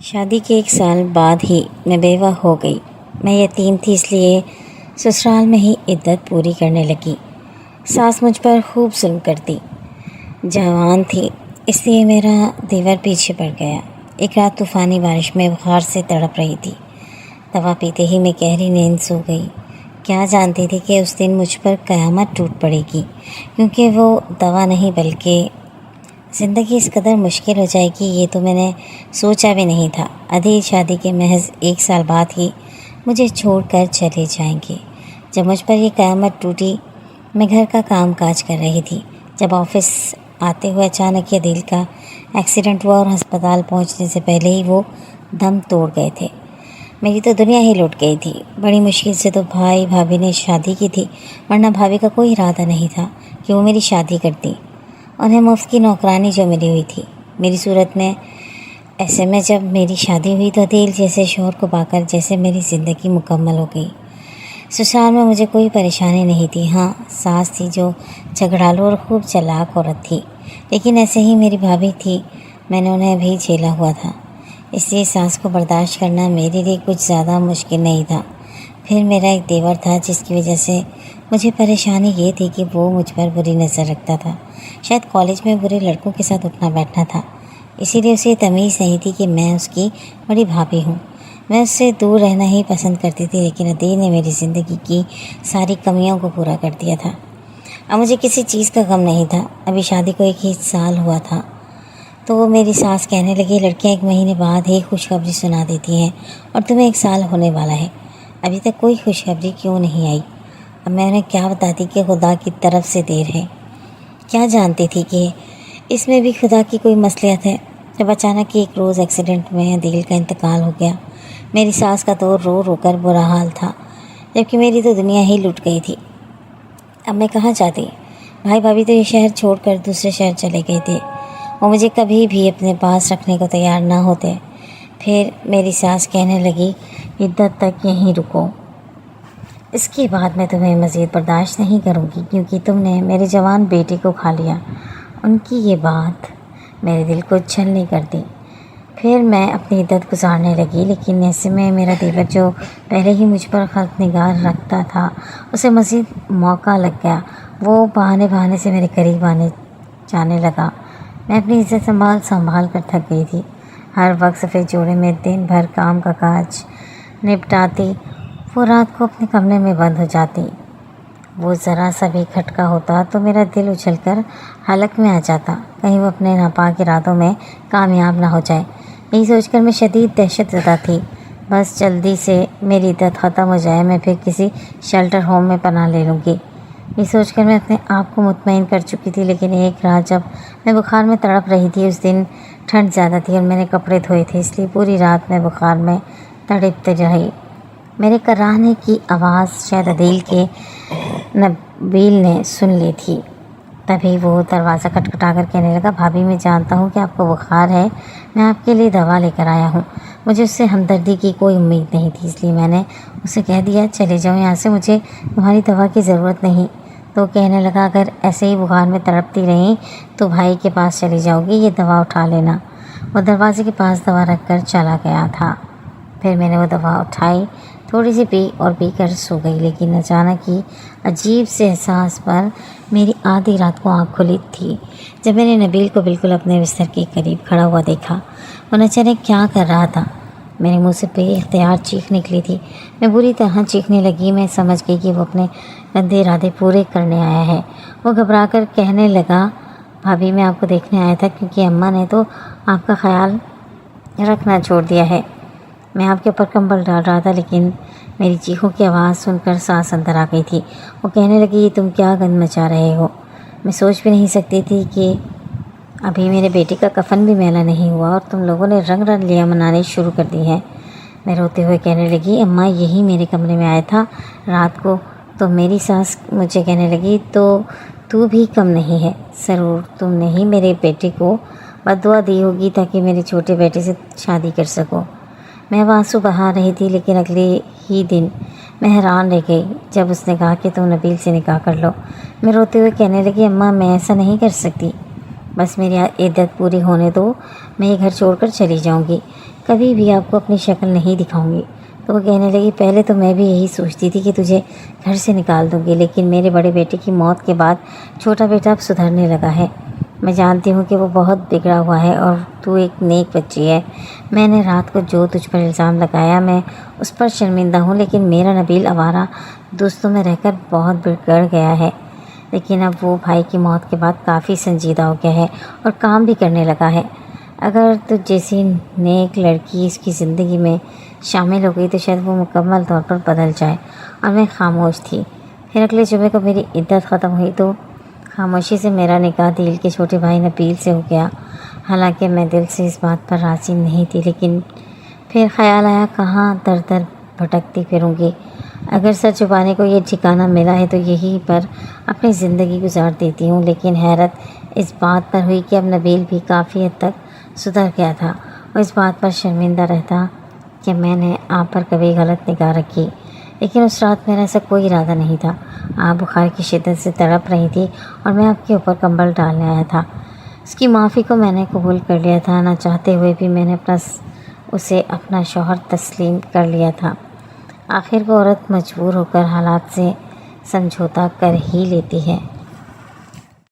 شادی کے 1 سال بعد ہی میں بیوہ ہو گئی۔ میں یتیم تھی، اس لیے سسرال میں ہی عدت پوری کرنے لگی۔ ساس مجھ پر خوب ظلم کرتی۔ جوان تھی، اس لیے میرا دیور پیچھے پڑ گیا۔ ایک رات طوفانی بارش میں بخار سے تڑپ رہی تھی۔ دوا پیتے ہی میں گہری نیند سو گئی۔ کیا جانتی تھی کہ اس دن مجھ پر قیامت ٹوٹ پڑے گی، کیونکہ وہ دوا نہیں بلکہ زندگی اس قدر مشکل ہو جائے گی، یہ تو میں نے سوچا بھی نہیں تھا۔ عدیل شادی کے محض 1 سال بعد ہی مجھے چھوڑ کر چلے جائیں گے۔ جب مجھ پر یہ قیامت ٹوٹی، میں گھر کا کام کاج کر رہی تھی، جب آفس آتے ہوئے اچانک عدیل کا ایکسیڈنٹ ہوا اور ہسپتال پہنچنے سے پہلے ہی وہ دم توڑ گئے تھے۔ میری تو دنیا ہی لٹ گئی تھی۔ بڑی مشکل سے تو بھائی بھابھی نے شادی کی تھی، ورنہ بھابھی کا کوئی ارادہ نہیں تھا کہ وہ میری شادی کرتی۔ انہیں مفت کی نوکرانی جو ملی ہوئی تھی میری صورت میں، ایسے میں جب میری شادی ہوئی تو عدیل جیسے شوہر کو پا کر جیسے میری زندگی مکمل ہو گئی۔ سسرال میں مجھے کوئی پریشانی نہیں تھی۔ ہاں، ساس تھی جو جھگڑالو اور خوب چلاک عورت تھی، لیکن ایسے ہی میری بھابھی تھی، میں نے انہیں بھی جھیلا ہوا تھا، اس لیے ساس کو برداشت کرنا میرے لیے کچھ زیادہ مشکل نہیں تھا۔ پھر میرا ایک دیور تھا جس کی وجہ سے مجھے پریشانی یہ تھی کہ وہ مجھ پر بری نظر رکھتا تھا۔ شاید کالج میں برے لڑکوں کے ساتھ اٹھنا بیٹھنا تھا، اسی لیے اسے تمیز نہیں تھی کہ میں اس کی بڑی بھابھی ہوں۔ میں اس سے دور رہنا ہی پسند کرتی تھی، لیکن عدیل نے میری زندگی کی ساری کمیوں کو پورا کر دیا تھا۔ اب مجھے کسی چیز کا غم نہیں تھا۔ ابھی شادی کو 1 ہی سال ہوا تھا تو وہ میری ساس کہنے لگی، لڑکیاں 1 مہینے بعد ہی خوشخبری سنا دیتی ہیں اور تمہیں 1 سال ہونے والا ہے، ابھی تک کوئی خوشخبری کیوں نہیں آئی؟ اب میں انہیں کیا بتاتی کہ خدا کی طرف سے دیر ہے؟ کیا جانتی تھی کہ اس میں بھی خدا کی کوئی مصلحت ہے؟ جب اچانک ایک روز ایکسیڈنٹ میں عدیل کا انتقال ہو گیا، میری ساس کا تو رو رو کر برا حال تھا، جبکہ میری تو دنیا ہی لٹ گئی تھی۔ اب میں کہاں جاتی؟ بھائی بھابھی تو یہ شہر چھوڑ کر دوسرے شہر چلے گئے تھے، وہ مجھے کبھی بھی اپنے پاس رکھنے کو تیار نہ ہوتے۔ پھر میری ساس کہنے لگی، عدت تک یہیں رکو، اس کے بعد میں تمہیں مزید برداشت نہیں کروں گی، کیونکہ تم نے میرے جوان بیٹے کو کھا لیا۔ ان کی یہ بات میرے دل کو چھلنی کر دی۔ پھر میں اپنی عدت گزارنے لگی، لیکن ایسے میں میرا دیور جو پہلے ہی مجھ پر خلق نگار رکھتا تھا، اسے مزید موقع لگ گیا۔ وہ بہانے سے میرے قریب جانے لگا۔ میں اپنی عزت سنبھال کر تھک گئی تھی۔ ہر وقت سفید جوڑے میں دن بھر کام کا کاج نپٹاتی، وہ رات کو اپنے کمرے میں بند ہو جاتی۔ وہ ذرا سا بھی کھٹکا ہوتا تو میرا دل اچھل کر حلق میں آ جاتا، کہیں وہ اپنے ناپاک ارادوں میں کامیاب نہ ہو جائے۔ یہی سوچ کر میں شدید دہشت زدہ تھی، بس جلدی سے میری عدت ختم ہو جائے، میں پھر کسی شیلٹر ہوم میں پناہ لے لوں گی۔ یہ سوچ کر میں اپنے آپ کو مطمئن کر چکی تھی، لیکن ایک رات جب میں بخار میں تڑپ رہی تھی، اس دن ٹھنڈ زیادہ تھی اور میں نے کپڑے دھوئے تھے، اس لیے پوری رات میں بخار میں تڑپتے رہی۔ میرے کراہنے کی آواز شاید عدیل کے نبیل نے سن لی تھی۔ تبھی وہ دروازہ کھٹکھٹا کر کہنے لگا، بھابھی میں جانتا ہوں کہ آپ کو بخار ہے، میں آپ کے لیے دوا لے کر آیا ہوں۔ مجھے اس سے ہمدردی کی کوئی امید نہیں تھی، اس لیے میں نے اسے کہہ دیا، چلے جاؤ یہاں سے، مجھے تمہاری دوا کی ضرورت نہیں۔ تو کہنے لگا، اگر ایسے ہی بخار میں تڑپتی رہیں تو بھائی کے پاس چلی جاؤ گی، یہ دوا اٹھا لینا۔ وہ دروازے کے پاس دوا رکھ کر چلا گیا تھا۔ پھر میں نے وہ دوا اٹھائی، تھوڑی سی پی اور پی کر سو گئی، لیکن اچانک ہی عجیب سے احساس پر میری آدھی رات کو آنکھ کھلی تھی، جب میں نے نبیل کو بالکل اپنے بستر کے قریب کھڑا ہوا دیکھا۔ وہ نہ جانے کیا کر رہا تھا۔ میرے منہ سے بے اختیار چیخ نکلی تھی۔ میں بری طرح چیخنے لگی۔ میں سمجھ گئی کہ وہ اپنے گندے ارادے پورے کرنے آیا ہے۔ وہ گھبرا کر کہنے لگا، بھابھی میں آپ کو دیکھنے آیا تھا، کیونکہ اماں نے تو آپ کا خیال رکھنا چھوڑ دیا ہے۔ میں آپ کے اوپر کمبل ڈال رہا تھا، لیکن میری چیخوں کی آواز سن کر ساس اندر آ گئی تھی۔ وہ کہنے لگی، یہ تم کیا گند مچا رہے ہو؟ میں سوچ بھی نہیں سکتی تھی کہ ابھی میرے بیٹے کا کفن بھی میلا نہیں ہوا اور تم لوگوں نے رنگ رلیاں منانے شروع کر دی ہیں۔ میں روتے ہوئے کہنے لگی، اماں یہی میرے کمرے میں آیا تھا رات کو۔ تو میری ساس مجھے کہنے لگی، تو بھی کم نہیں ہے، ضرور تم نے ہی میرے بیٹے کو بددعا دی ہوگی تاکہ میرے چھوٹے بیٹے سے شادی کر سکو۔ میں وہ آنسو بہا رہی تھی، لیکن اگلے ہی دن میں حیران رہ گئی جب اس نے کہا کہ تم نبیل سے نکاح کر لو۔ میں روتے ہوئے کہنے لگی، اماں میں ایسا نہیں کر سکتی، بس میری عدت پوری ہونے دو، میں یہ گھر چھوڑ کر چلی جاؤں گی۔ کبھی بھی آپ کو اپنی شکل نہیں دکھاؤں گی۔ تو وہ کہنے لگی پہلے تو میں بھی یہی سوچتی تھی کہ تجھے گھر سے نکال دوں گی، لیکن میرے بڑے بیٹے کی موت کے بعد چھوٹا بیٹا اب سدھرنے لگا ہے۔ میں جانتی ہوں کہ وہ بہت بگڑا ہوا ہے اور تو ایک نیک بچی ہے۔ میں نے رات کو جو تجھ پر الزام لگایا میں اس پر شرمندہ ہوں، لیکن میرا نبیل آوارہ دوستوں میں رہ کر بہت بگڑ گیا ہے، لیکن اب وہ بھائی کی موت کے بعد کافی سنجیدہ ہو گیا ہے اور کام بھی کرنے لگا ہے۔ اگر تجھ جیسی نیک لڑکی اس کی زندگی میں شامل ہو گئی تو شاید وہ مکمل طور پر بدل جائے۔ اور میں خاموش تھی۔ پھر اگلے جمعے کو میری عدت ختم ہوئی تو خاموشی سے میرا نکاح دل کے چھوٹے بھائی نبیل سے ہو گیا۔ حالانکہ میں دل سے اس بات پر راضی نہیں تھی، لیکن پھر خیال آیا کہاں در در بھٹکتی پھروں گی۔ اگر سر چھپانے کو یہ ٹھکانہ ملا ہے تو یہیں پر اپنی زندگی گزار دیتی ہوں۔ لیکن حیرت اس بات پر ہوئی کہ اب نبیل بھی کافی حد تک سدھر گیا تھا۔ اور اس بات پر شرمندہ رہتا کہ میں نے آپ پر کبھی غلط نگاہ رکھی، لیکن اس رات میرا ایسا کوئی ارادہ نہیں تھا۔ آپ بخار کی شدت سے تڑپ رہی تھی اور میں آپ کے اوپر کمبل ڈالنے آیا تھا۔ اس کی معافی کو میں نے قبول کر لیا تھا، نہ چاہتے ہوئے بھی میں نے اسے اپنا شوہر تسلیم کر لیا تھا۔ آخر کو عورت مجبور ہو کر حالات سے سمجھوتا کر ہی لیتی ہے۔